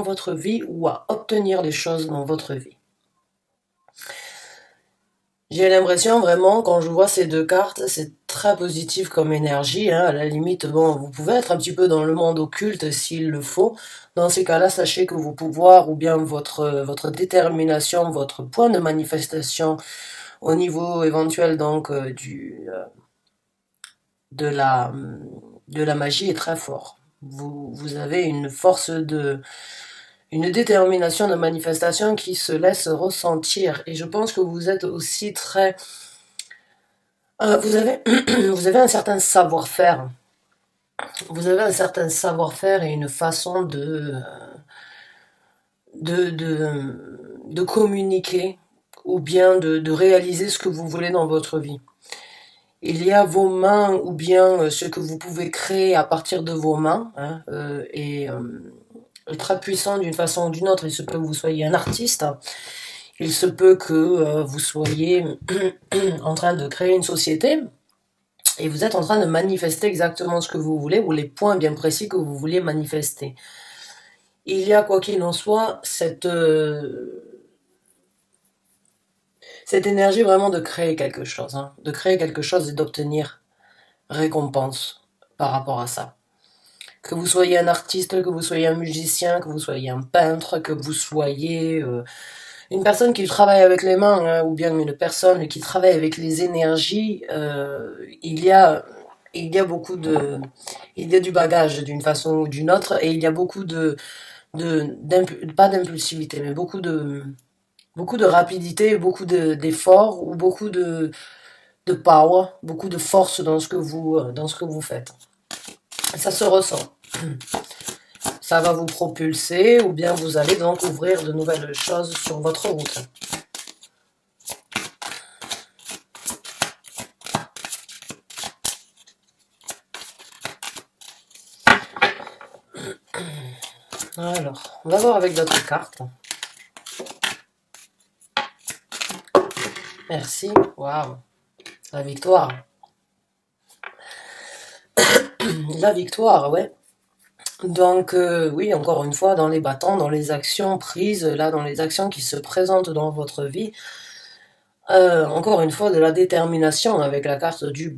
votre vie ou à obtenir des choses dans votre vie. J'ai l'impression vraiment, quand je vois ces deux cartes, c'est très positif comme énergie, hein. À la limite, bon, vous pouvez être un petit peu dans le monde occulte s'il le faut. Dans ces cas-là, sachez que vos pouvoirs ou bien votre détermination, votre point de manifestation au niveau éventuel donc de la, de la magie est très fort. Vous avez une force une détermination de manifestation qui se laisse ressentir. Et je pense que vous êtes aussi très, vous avez, vous avez un certain savoir-faire. Vous avez un certain savoir-faire et une façon de communiquer ou bien de réaliser ce que vous voulez dans votre vie. Il y a vos mains ou bien ce que vous pouvez créer à partir de vos mains, hein, très puissant d'une façon ou d'une autre. Il se peut que vous soyez un artiste, il se peut que vous soyez en train de créer une société et vous êtes en train de manifester exactement ce que vous voulez ou les points bien précis que vous voulez manifester. Il y a, quoi qu'il en soit, cette énergie vraiment de créer quelque chose, hein, de créer quelque chose et d'obtenir récompense par rapport à ça. Que vous soyez un artiste, que vous soyez un musicien, que vous soyez un peintre, que vous soyez une personne qui travaille avec les mains, hein, ou bien une personne qui travaille avec les énergies, il y a beaucoup il y a du bagage d'une façon ou d'une autre, et il y a beaucoup pas d'impulsivité, mais beaucoup de rapidité, beaucoup d'efforts, ou beaucoup de power, beaucoup de force dans ce que vous faites. Ça se ressent. Ça va vous propulser, ou bien vous allez donc ouvrir de nouvelles choses sur votre route. Alors, on va voir avec d'autres cartes. Merci. Waouh. La victoire. La victoire, ouais. Donc, oui, encore une fois, dans les bâtons, dans les actions prises, là, dans les actions qui se présentent dans votre vie, encore une fois, de la détermination avec la carte du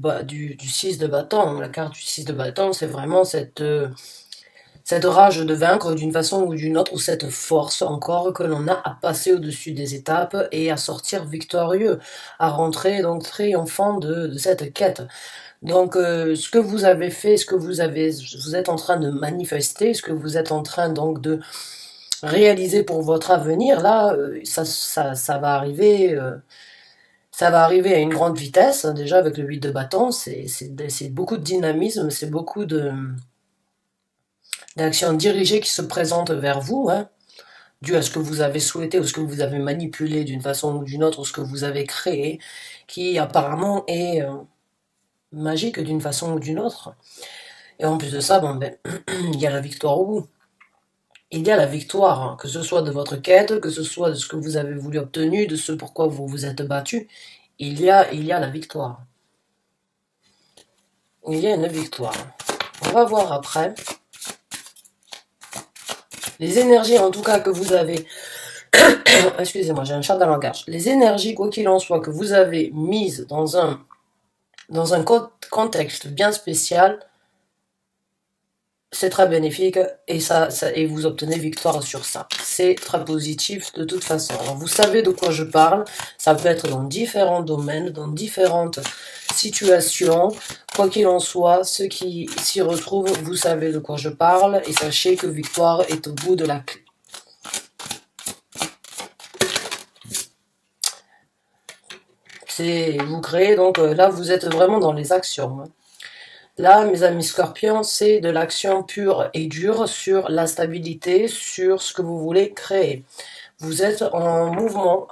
6 de bâton. La carte du 6 de bâton, c'est vraiment cette rage de vaincre d'une façon ou d'une autre, ou cette force encore que l'on a à passer au-dessus des étapes et à sortir victorieux, à rentrer donc triomphant de cette quête. Donc ce que vous avez fait, ce que vous êtes en train de manifester, ce que vous êtes en train donc de réaliser pour votre avenir, là, ça va arriver. Ça va arriver à une grande vitesse, déjà avec le 8 de bâton, c'est beaucoup de dynamisme, c'est beaucoup d'actions dirigées qui se présentent vers vous, hein, dû à ce que vous avez souhaité ou ce que vous avez manipulé d'une façon ou d'une autre, ou ce que vous avez créé, qui apparemment est magique d'une façon ou d'une autre. Et en plus de ça, bon, ben, il y a la victoire au bout. Il y a la victoire, hein, que ce soit de votre quête, que ce soit de ce que vous avez voulu obtenir, de ce pourquoi vous vous êtes battu, il y a la victoire. Il y a une victoire. On va voir après. Les énergies, en tout cas, que vous avez... Excusez-moi, j'ai un chat dans la gorge. Les énergies, quoi qu'il en soit, que vous avez mises dans un contexte bien spécial, c'est très bénéfique et vous obtenez victoire sur ça. C'est très positif de toute façon. Alors vous savez de quoi je parle, ça peut être dans différents domaines, dans différentes situations. Quoi qu'il en soit, ceux qui s'y retrouvent, vous savez de quoi je parle et sachez que victoire est au bout de la clé. Vous créez donc, là vous êtes vraiment dans les actions. Là, mes amis scorpions, c'est de l'action pure et dure sur la stabilité, sur ce que vous voulez créer. Vous êtes en mouvement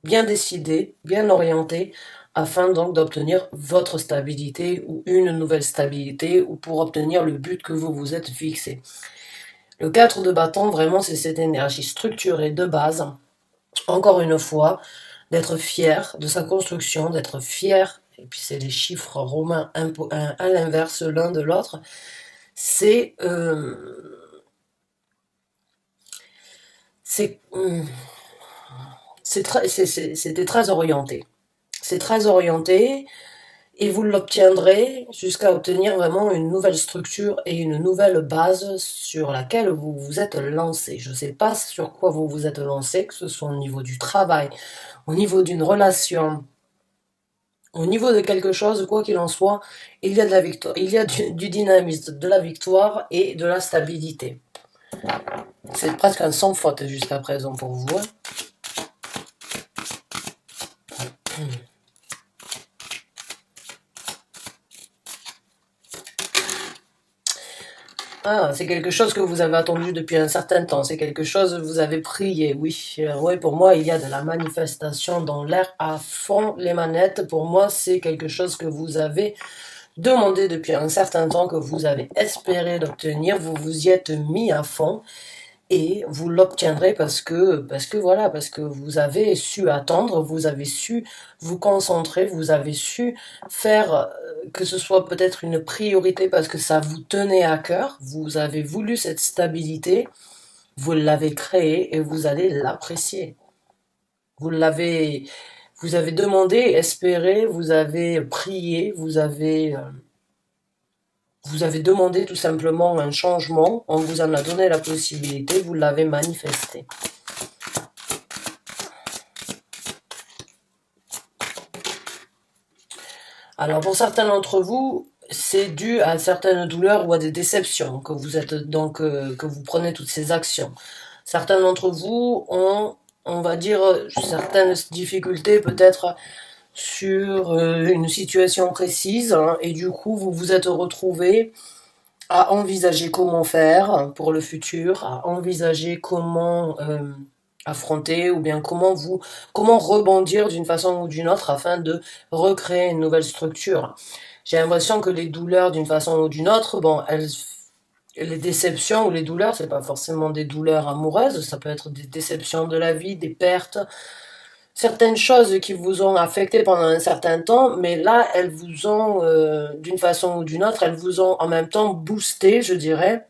bien décidé, bien orienté, afin donc d'obtenir votre stabilité ou une nouvelle stabilité, ou pour obtenir le but que vous vous êtes fixé. Le 4 de bâton, vraiment, c'est cette énergie structurée de base, encore une fois, d'être fier de sa construction, d'être fier, et puis c'est les chiffres romains à l'inverse l'un de l'autre, c'est c'était très orienté. C'est très orienté et vous l'obtiendrez jusqu'à obtenir vraiment une nouvelle structure et une nouvelle base sur laquelle vous vous êtes lancé. Je ne sais pas sur quoi vous vous êtes lancé, que ce soit au niveau du travail, au niveau d'une relation, au niveau de quelque chose, quoi qu'il en soit, il y a de la victoire, il y a du dynamisme, de la victoire et de la stabilité. C'est presque un sans faute jusqu'à présent pour vous, hein. Ah, c'est quelque chose que vous avez attendu depuis un certain temps. C'est quelque chose que vous avez prié, oui. Oui, pour moi, il y a de la manifestation dans l'air à fond. Les manettes, pour moi, c'est quelque chose que vous avez demandé depuis un certain temps, que vous avez espéré d'obtenir. Vous vous y êtes mis à fond et vous l'obtiendrez parce que voilà, parce que vous avez su attendre, vous avez su vous concentrer, vous avez su faire que ce soit peut-être une priorité parce que ça vous tenait à cœur, vous avez voulu cette stabilité, vous l'avez créée et vous allez l'apprécier. Vous l'avez, vous avez demandé, espéré, vous avez prié, vous avez demandé tout simplement un changement, on vous en a donné la possibilité, vous l'avez manifesté. Alors pour certains d'entre vous, c'est dû à certaines douleurs ou à des déceptions que vous êtes donc que vous prenez toutes ces actions. Certains d'entre vous ont, on va dire, certaines difficultés peut-être sur une situation précise, hein, et du coup vous vous êtes retrouvés à envisager comment faire pour le futur, à envisager comment affronter ou bien comment rebondir d'une façon ou d'une autre afin de recréer une nouvelle structure. J'ai l'impression que les douleurs d'une façon ou d'une autre, bon, les déceptions ou les douleurs, c'est pas forcément des douleurs amoureuses, ça peut être des déceptions de la vie, des pertes, certaines choses qui vous ont affecté pendant un certain temps, mais là, elles vous ont, d'une façon ou d'une autre, elles vous ont en même temps boosté, je dirais.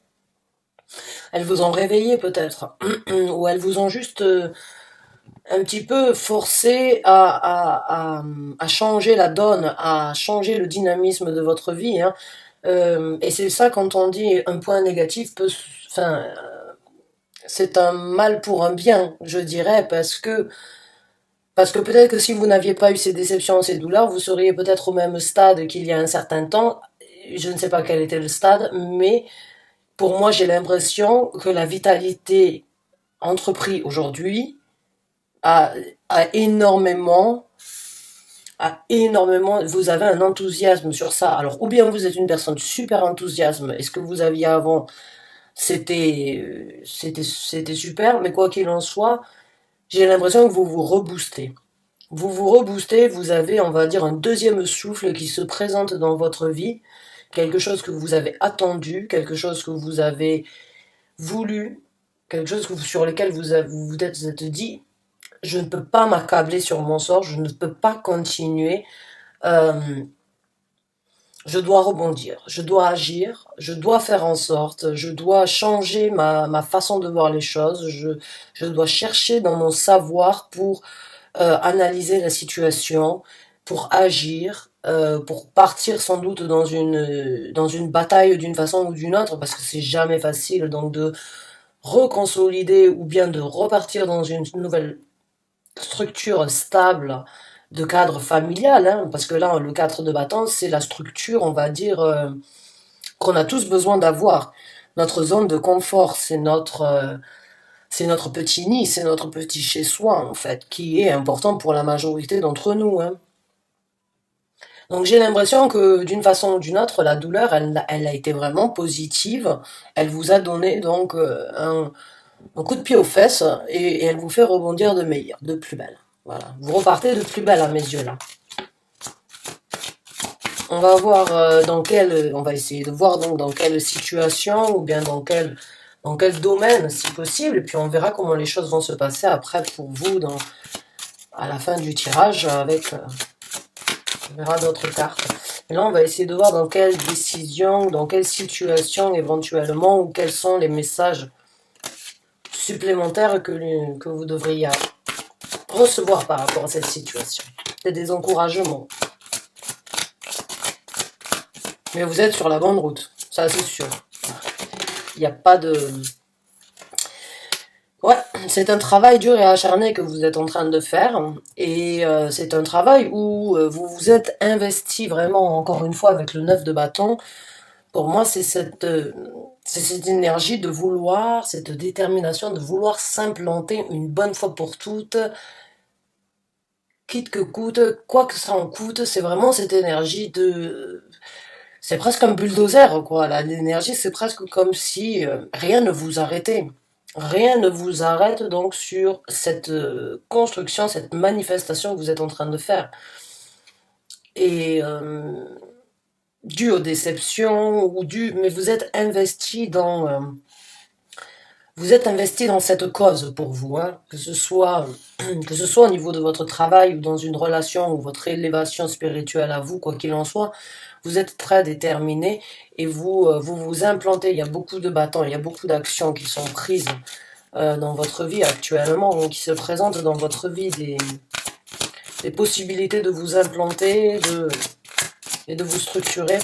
Elles vous ont réveillé peut-être, ou elles vous ont juste un petit peu forcé à changer la donne, à changer le dynamisme de votre vie, hein. Et c'est ça quand on dit un point négatif enfin, c'est un mal pour un bien, je dirais, parce que peut-être que si vous n'aviez pas eu ces déceptions, ces douleurs, vous seriez peut-être au même stade qu'il y a un certain temps. Je ne sais pas quel était le stade, mais pour moi, j'ai l'impression que la vitalité entreprise aujourd'hui a, a énormément, vous avez un enthousiasme sur ça. Alors, ou bien vous êtes une personne super enthousiasme, et ce que vous aviez avant, c'était super, mais quoi qu'il en soit, j'ai l'impression que vous vous reboostez. Vous vous reboostez, vous avez, on va dire, un deuxième souffle qui se présente dans votre vie, quelque chose que vous avez attendu, quelque chose que vous avez voulu, quelque chose sur lequel vous êtes dit, je ne peux pas m'accabler sur mon sort, je ne peux pas continuer, euh, je dois rebondir, je dois agir, je dois faire en sorte, je dois changer ma façon de voir les choses, je dois chercher dans mon savoir pour analyser la situation, pour agir, pour partir sans doute dans une bataille d'une façon ou d'une autre, parce que c'est jamais facile donc de reconsolider ou bien de repartir dans une nouvelle structure stable de cadre familial, hein, parce que là, le cadre de bâton, c'est la structure, on va dire, qu'on a tous besoin d'avoir. Notre zone de confort, c'est notre petit nid, c'est notre petit chez-soi, en fait, qui est important pour la majorité d'entre nous, hein. Donc j'ai l'impression que d'une façon ou d'une autre, la douleur, elle a été vraiment positive. Elle vous a donné donc un coup de pied aux fesses et elle vous fait rebondir de meilleur, de plus belle. Voilà, vous repartez de plus belle à mes yeux là. On va voir on va essayer de voir donc dans quelle situation ou bien dans quel domaine si possible, et puis on verra comment les choses vont se passer après pour vous à la fin du tirage avec, on verra d'autres cartes. Et là on va essayer de voir dans quelle décision, dans quelle situation éventuellement, ou quels sont les messages supplémentaires que vous devriez recevoir par rapport à cette situation. C'est des encouragements. Mais vous êtes sur la bonne route, ça c'est sûr. Il n'y a pas de... Ouais, c'est un travail dur et acharné que vous êtes en train de faire. Et c'est un travail où vous vous êtes investi vraiment, encore une fois, avec le 9 de bâton. Pour moi, c'est cette énergie de vouloir, cette détermination de vouloir s'implanter une bonne fois pour toutes, quitte que coûte, quoi que ça en coûte. C'est vraiment cette énergie de... C'est presque un bulldozer, quoi. Là, l'énergie, c'est presque comme si rien ne vous arrêtait. Rien ne vous arrête donc sur cette construction, cette manifestation que vous êtes en train de faire. Et dû aux déceptions ou mais vous êtes investi dans cette cause pour vous, hein, que ce soit au niveau de votre travail ou dans une relation ou votre élévation spirituelle à vous, quoi qu'il en soit. Vous êtes très déterminé et vous implantez. Il y a beaucoup de bâtons, il y a beaucoup d'actions qui sont prises dans votre vie actuellement, qui se présentent dans votre vie, des possibilités de vous implanter et de vous structurer.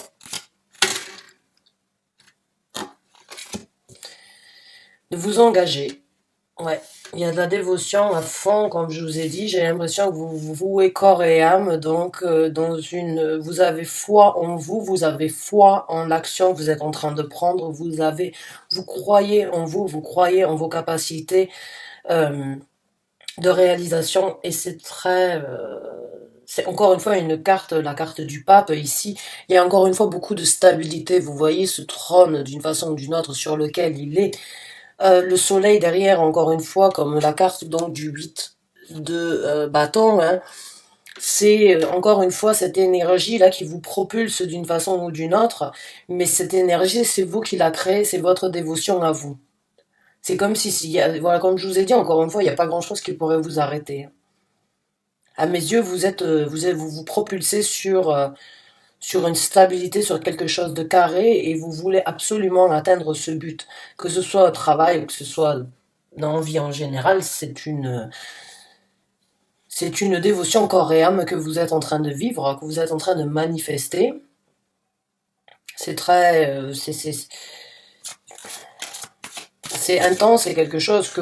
De vous engager. Ouais, il y a de la dévotion à fond, comme je vous ai dit. J'ai l'impression que vous vous vouez corps et âme, donc vous avez foi en vous, vous avez foi en l'action que vous êtes en train de prendre. Vous croyez en vous, vous croyez en vos capacités de réalisation, et c'est encore une fois une carte, la carte du pape ici. Il y a encore une fois beaucoup de stabilité. Vous voyez ce trône d'une façon ou d'une autre sur lequel il est. Le soleil derrière, encore une fois, comme la carte donc du 8 de bâton, hein, c'est encore une fois cette énergie-là qui vous propulse d'une façon ou d'une autre, mais cette énergie, c'est vous qui la créez, c'est votre dévotion à vous. C'est comme voilà, comme je vous ai dit, encore une fois, il n'y a pas grand-chose qui pourrait vous arrêter. À mes yeux, vous vous propulsez sur une stabilité, sur quelque chose de carré, et vous voulez absolument atteindre ce but. Que ce soit au travail ou que ce soit dans la vie en général, c'est une dévotion corps et âme que vous êtes en train de vivre, que vous êtes en train de manifester. C'est très... c'est intense, c'est quelque chose que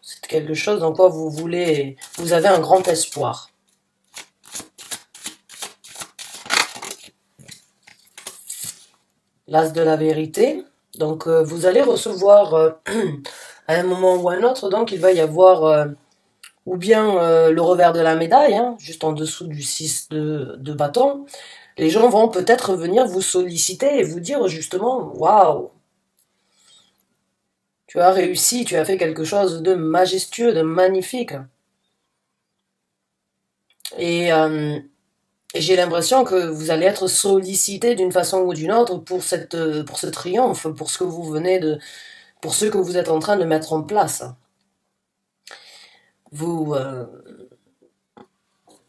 c'est quelque chose dans quoi vous avez un grand espoir. L'as de la vérité. Donc vous allez recevoir à un moment ou à un autre, donc il va y avoir ou bien le revers de la médaille, hein, juste en dessous du 6 de bâton. Les gens vont peut-être venir vous solliciter et vous dire justement, waouh, tu as réussi, tu as fait quelque chose de majestueux, de magnifique. Et j'ai l'impression que vous allez être sollicité d'une façon ou d'une autre pour ce triomphe, pour ce que pour ce que vous êtes en train de mettre en place. Vous,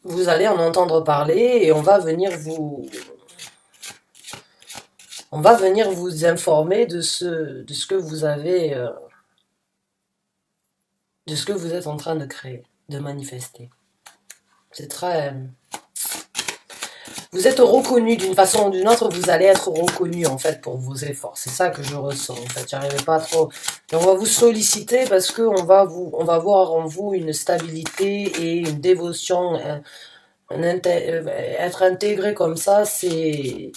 vous allez en entendre parler et on va venir vous informer de ce que vous avez, de ce que vous êtes en train de créer, de manifester. C'est très... Vous êtes reconnu d'une façon ou d'une autre, vous allez être reconnu en fait pour vos efforts. C'est ça que je ressens en fait. J'arrivais pas trop. Et on va vous solliciter parce que on va voir en vous une stabilité et une dévotion. Être intégré comme ça, ce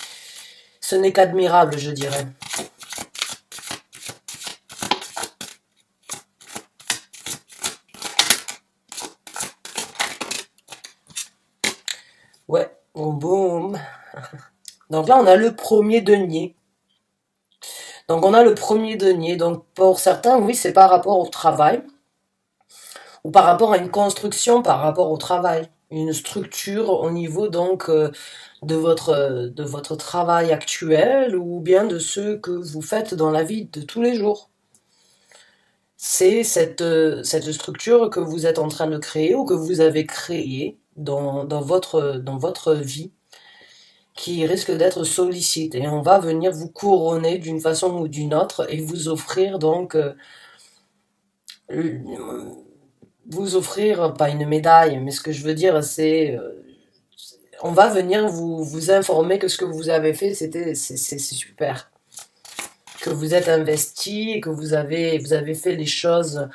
n'est qu'admirable, je dirais. Ouais, boum boum. Donc là, on a le premier denier. Donc on a le premier denier. Donc pour certains, oui, c'est par rapport au travail ou par rapport à une construction, par rapport au travail, une structure au niveau donc de votre travail actuel ou bien de ce que vous faites dans la vie de tous les jours. C'est cette structure que vous êtes en train de créer ou que vous avez créée dans votre vie qui risque d'être sollicitée. On va venir vous couronner d'une façon ou d'une autre et vous offrir donc vous offrir, pas une médaille, mais ce que je veux dire, c'est, on va venir vous informer que ce que vous avez fait, c'est super. Que vous êtes investi, que vous avez fait les choses,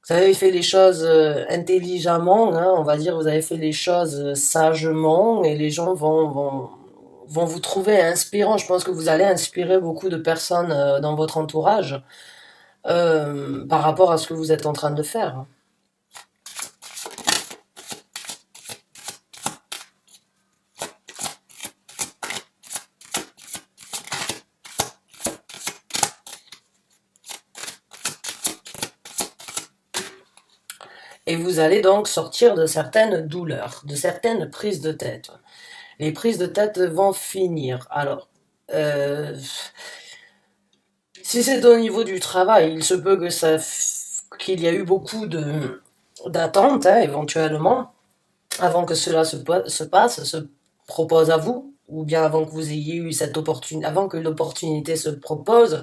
vous avez fait les choses intelligemment, hein, on va dire, vous avez fait les choses sagement, et les gens vont vous trouver inspirant. Je pense que vous allez inspirer beaucoup de personnes dans votre entourage par rapport à ce que vous êtes en train de faire. Et vous allez donc sortir de certaines douleurs, de certaines prises de tête. Les prises de tête vont finir. Alors, euh, si c'est au niveau du travail, il se peut que qu'il y a eu beaucoup de d'attentes, hein, éventuellement, avant que cela se passe, se propose à vous, ou bien avant que vous ayez eu cette opportunité, avant que l'opportunité se propose,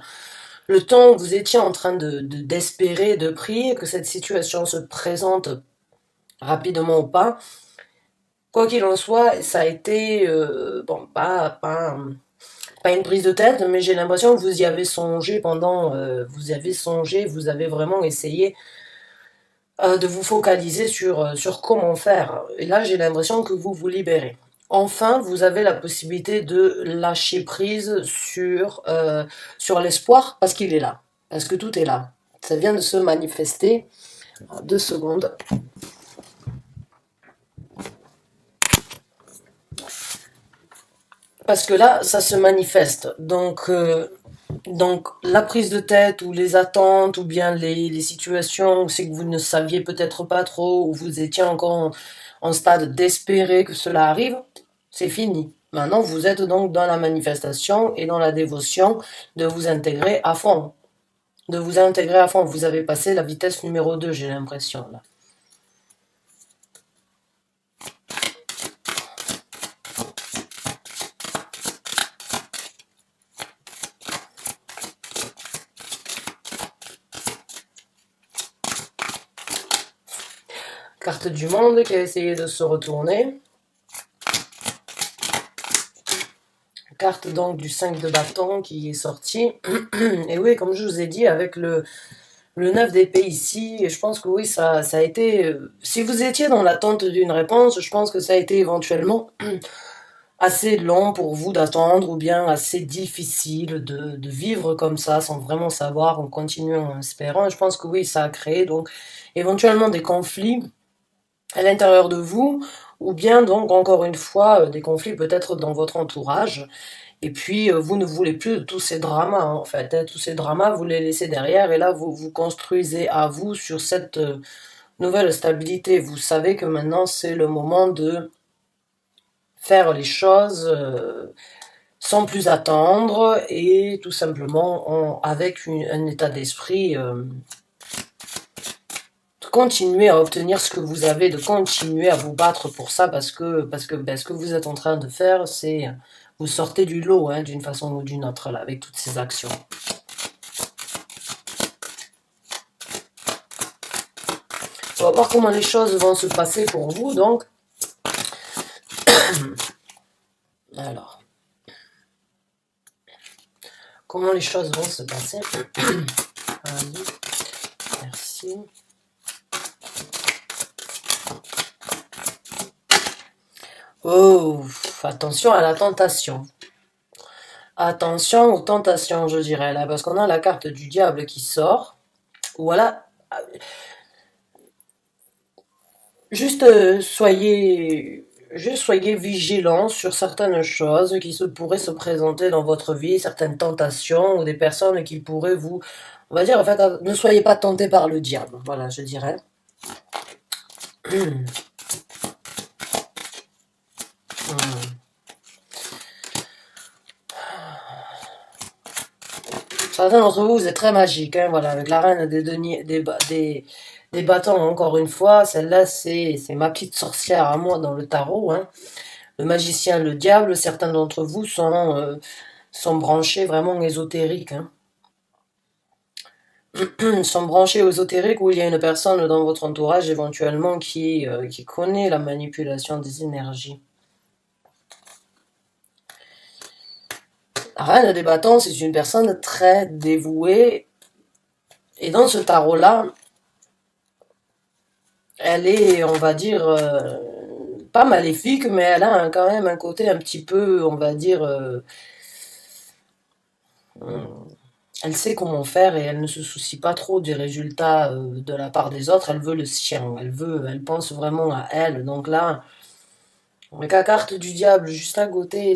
le temps où vous étiez en train d'espérer, de prier que cette situation se présente rapidement ou pas. Quoi qu'il en soit, ça a été, bon, pas une prise de tête, mais j'ai l'impression que vous y avez songé vous y avez songé, vous avez vraiment essayé de vous focaliser sur comment faire. Et là, j'ai l'impression que vous vous libérez. Enfin, vous avez la possibilité de lâcher prise sur l'espoir parce qu'il est là, parce que tout est là. Ça vient de se manifester. 2 secondes. Parce que là, ça se manifeste. Donc la prise de tête ou les attentes ou bien les situations où c'est que vous ne saviez peut-être pas trop ou vous étiez encore en stade d'espérer que cela arrive, c'est fini. Maintenant, vous êtes donc dans la manifestation et dans la dévotion de vous intégrer à fond. De vous intégrer à fond. Vous avez passé la vitesse numéro 2, j'ai l'impression, là. Carte du monde qui a essayé de se retourner. Carte donc du 5 de bâton qui est sortie. Et oui, comme je vous ai dit, avec le 9 d'épée ici, et je pense que oui, ça a été... si vous étiez dans l'attente d'une réponse, je pense que ça a été éventuellement assez long pour vous d'attendre, ou bien assez difficile de vivre comme ça, sans vraiment savoir, en continuant en espérant. Et je pense que oui, ça a créé donc éventuellement des conflits à l'intérieur de vous, ou bien donc encore une fois des conflits peut-être dans votre entourage. Et puis vous ne voulez plus de tous ces dramas, hein, en fait, hein. Tous ces dramas, vous les laissez derrière et là vous vous construisez à vous sur cette nouvelle stabilité. Vous savez que maintenant c'est le moment de faire les choses sans plus attendre et tout simplement avec un état d'esprit de continuer à obtenir ce que vous avez, de continuer à vous battre pour ça parce que ben, ce que vous êtes en train de faire, c'est vous sortez du lot, hein, d'une façon ou d'une autre là, avec toutes ces actions. On va voir comment les choses vont se passer pour vous donc. Alors, comment les choses vont se passer. Allez, merci. Oh, attention à la tentation. Attention aux tentations, je dirais, là, parce qu'on a la carte du diable qui sort. Voilà. Juste soyez vigilants sur certaines choses qui se pourraient se présenter dans votre vie, certaines tentations ou des personnes qui pourraient vous, on va dire, en fait, ne soyez pas tentés par le diable. Voilà, je dirais. Certains d'entre vous, vous êtes très magiques, hein, voilà, avec la reine des deniers, des bâtons, encore une fois, celle-là, c'est ma petite sorcière à moi dans le tarot, hein. Le magicien, le diable, certains d'entre vous sont branchés vraiment ésotériques, hein. sont branchés aux ésotériques, où il y a une personne dans votre entourage éventuellement qui connaît la manipulation des énergies. La reine des bâtons, c'est une personne très dévouée, et dans ce tarot-là, elle est, on va dire, pas maléfique, mais elle a quand même un côté un petit peu, on va dire, elle sait comment faire et elle ne se soucie pas trop des résultats de la part des autres. Elle veut le sien, elle pense vraiment à elle. Donc là, avec la carte du diable juste à côté,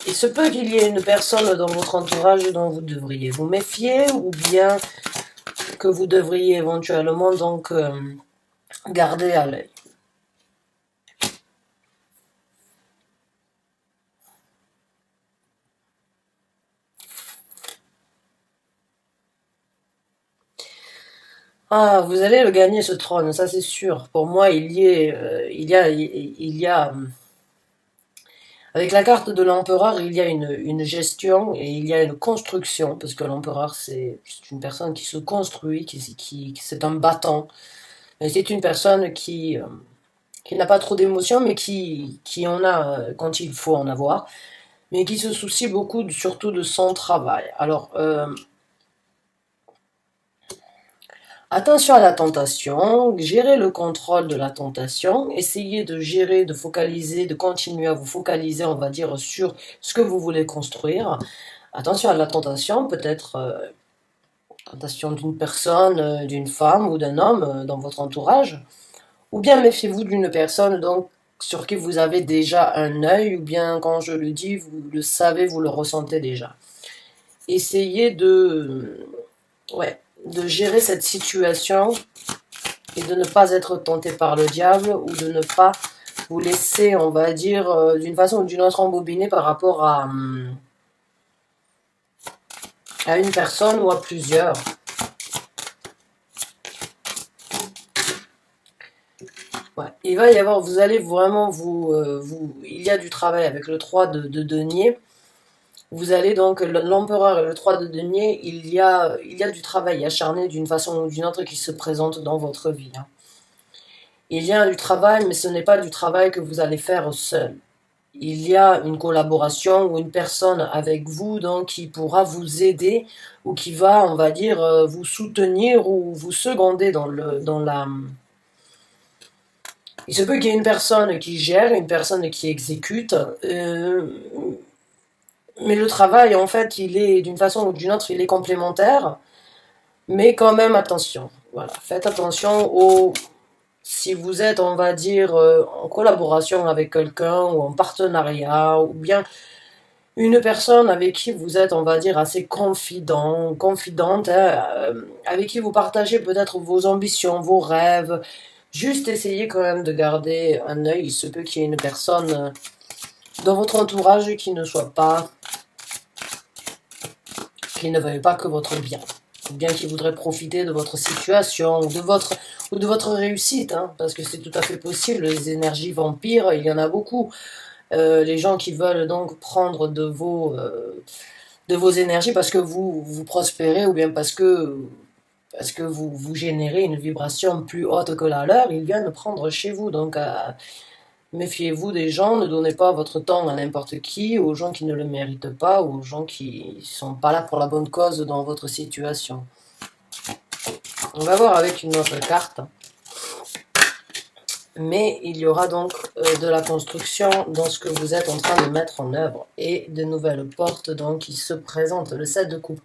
il se peut qu'il y ait une personne dans votre entourage dont vous devriez vous méfier, ou bien que vous devriez éventuellement donc garder à l'œil. Ah, vous allez le gagner ce trône, ça c'est sûr. Pour moi, il y a, avec la carte de l'empereur, il y a une gestion et il y a une construction, parce que l'empereur c'est une personne qui se construit, c'est un battant. Et c'est une personne qui n'a pas trop d'émotions, mais qui en a quand il faut en avoir, mais qui se soucie beaucoup surtout de son travail. Alors, attention à la tentation, gérez le contrôle de la tentation, essayez de gérer, de focaliser, de continuer à vous focaliser, on va dire, sur ce que vous voulez construire. Attention à la tentation, peut-être tentation d'une personne, d'une femme ou d'un homme dans votre entourage, ou bien méfiez-vous d'une personne donc sur qui vous avez déjà un œil, ou bien quand je le dis, vous le savez, vous le ressentez déjà. Essayez ouais, de gérer cette situation et de ne pas être tenté par le diable, ou de ne pas vous laisser, on va dire, d'une façon ou d'une autre embobiner par rapport à une personne ou à plusieurs. Ouais. Il va y avoir, vous allez vraiment il y a du travail avec le 3 de denier. Vous allez donc, l'empereur et le 3 de denier, il y a du travail acharné d'une façon ou d'une autre qui se présente dans votre vie. Hein. Il y a du travail, mais ce n'est pas du travail que vous allez faire seul. Il y a une collaboration ou une personne avec vous donc qui pourra vous aider, ou qui va, on va dire, vous soutenir ou vous seconder dans la. Il se peut qu'il y ait une personne qui gère, une personne qui exécute, mais le travail, en fait, il est d'une façon ou d'une autre, il est complémentaire, mais quand même attention. Voilà, faites attention si vous êtes, on va dire, en collaboration avec quelqu'un ou en partenariat, ou bien une personne avec qui vous êtes, on va dire, assez confidente, hein, avec qui vous partagez peut-être vos ambitions, vos rêves. Juste essayez quand même de garder un œil. Il se peut qu'il y ait une personne dans votre entourage qui ne veuille pas que votre bien, ou bien qui voudrait profiter de votre situation ou de votre réussite, hein, parce que c'est tout à fait possible. Les énergies vampires, il y en a beaucoup. Les gens qui veulent donc prendre de vos énergies parce que vous prospérez, ou bien parce que vous générez une vibration plus haute que la leur, ils viennent prendre chez vous. Donc, méfiez-vous des gens, ne donnez pas votre temps à n'importe qui, aux gens qui ne le méritent pas, ou aux gens qui sont pas là pour la bonne cause dans votre situation. On va voir avec une autre carte. Mais il y aura donc de la construction dans ce que vous êtes en train de mettre en œuvre, et de nouvelles portes donc qui se présentent. Le 7 de coupe.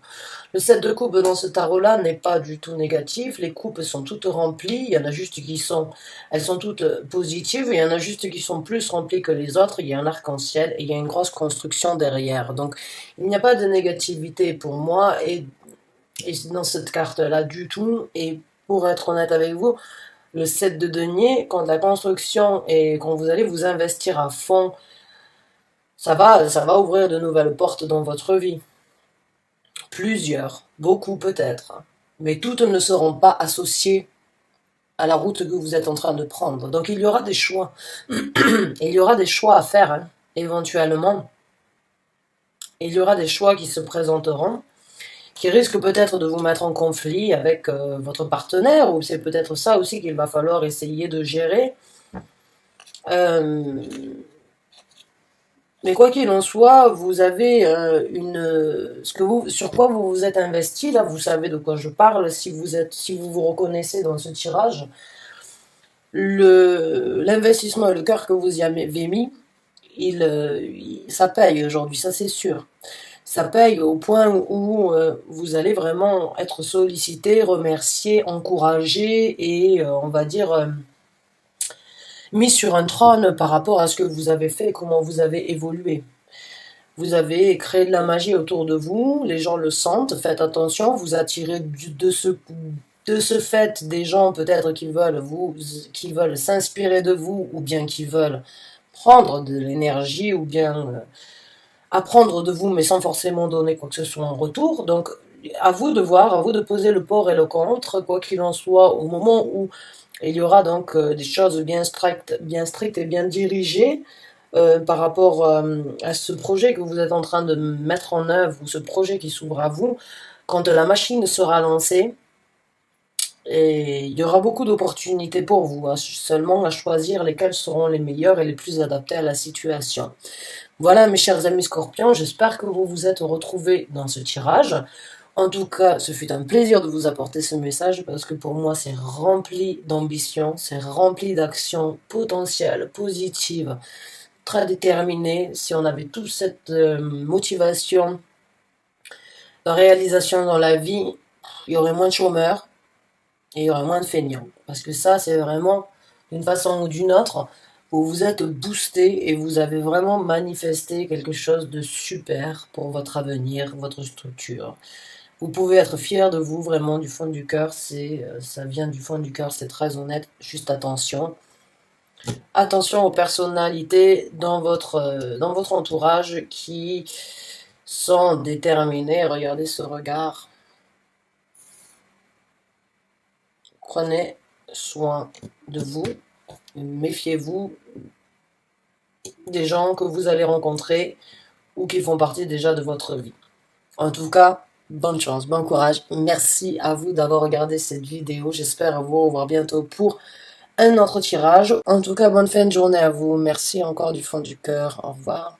Le 7 de coupe dans ce tarot-là n'est pas du tout négatif. Les coupes sont toutes remplies. Il y en a juste elles sont toutes positives. Il y en a juste qui sont plus remplies que les autres. Il y a un arc-en-ciel et il y a une grosse construction derrière. Donc il n'y a pas de négativité pour moi et dans cette carte-là du tout. Et pour être honnête avec vous, le 7 de denier, quand la construction et quand vous allez vous investir à fond, ça va ouvrir de nouvelles portes dans votre vie. Plusieurs, beaucoup peut-être, mais toutes ne seront pas associées à la route que vous êtes en train de prendre. Donc il y aura des choix. Il y aura des choix à faire, hein, éventuellement. Il y aura des choix qui se présenteront, qui risque peut-être de vous mettre en conflit avec votre partenaire, ou c'est peut-être ça aussi qu'il va falloir essayer de gérer. Euh, mais quoi qu'il en soit, vous avez sur quoi vous vous êtes investi, là, vous savez de quoi je parle, si vous vous reconnaissez dans ce tirage. L'investissement et le cœur que vous y avez mis, ça paye aujourd'hui, ça c'est sûr. Ça paye au point où vous allez vraiment être sollicité, remercié, encouragé et on va dire mis sur un trône par rapport à ce que vous avez fait et comment vous avez évolué. Vous avez créé de la magie autour de vous, les gens le sentent, faites attention, vous attirez de ce fait des gens peut-être qui veulent s'inspirer de vous ou bien qui veulent prendre de l'énergie ou bien apprendre de vous mais sans forcément donner quoi que ce soit en retour. Donc à vous de voir, à vous de poser le pour et le contre, quoi qu'il en soit, au moment où il y aura donc des choses bien strictes et bien dirigées par rapport à ce projet que vous êtes en train de mettre en œuvre ou ce projet qui s'ouvre à vous, quand la machine sera lancée, et il y aura beaucoup d'opportunités pour vous, hein, seulement à choisir lesquelles seront les meilleures et les plus adaptées à la situation. Voilà mes chers amis Scorpions, j'espère que vous vous êtes retrouvés dans ce tirage. En tout cas, ce fut un plaisir de vous apporter ce message parce que pour moi, c'est rempli d'ambition, c'est rempli d'actions potentielles, positives, très déterminées. Si on avait toute cette motivation, de réalisation dans la vie, il y aurait moins de chômeurs et il y aurait moins de feignants. Parce que ça, c'est vraiment, d'une façon ou d'une autre, vous vous êtes boosté et vous avez vraiment manifesté quelque chose de super pour votre avenir, votre structure. Vous pouvez être fier de vous vraiment du fond du cœur, ça vient du fond du cœur, c'est très honnête. Juste attention. Attention aux personnalités dans votre entourage qui sont déterminées. Regardez ce regard. Prenez soin de vous. Méfiez-vous des gens que vous allez rencontrer ou qui font partie déjà de votre vie. En tout cas, bonne chance, bon courage. Merci à vous d'avoir regardé cette vidéo. J'espère vous revoir bientôt pour un autre tirage. En tout cas, bonne fin de journée à vous. Merci encore du fond du cœur. Au revoir.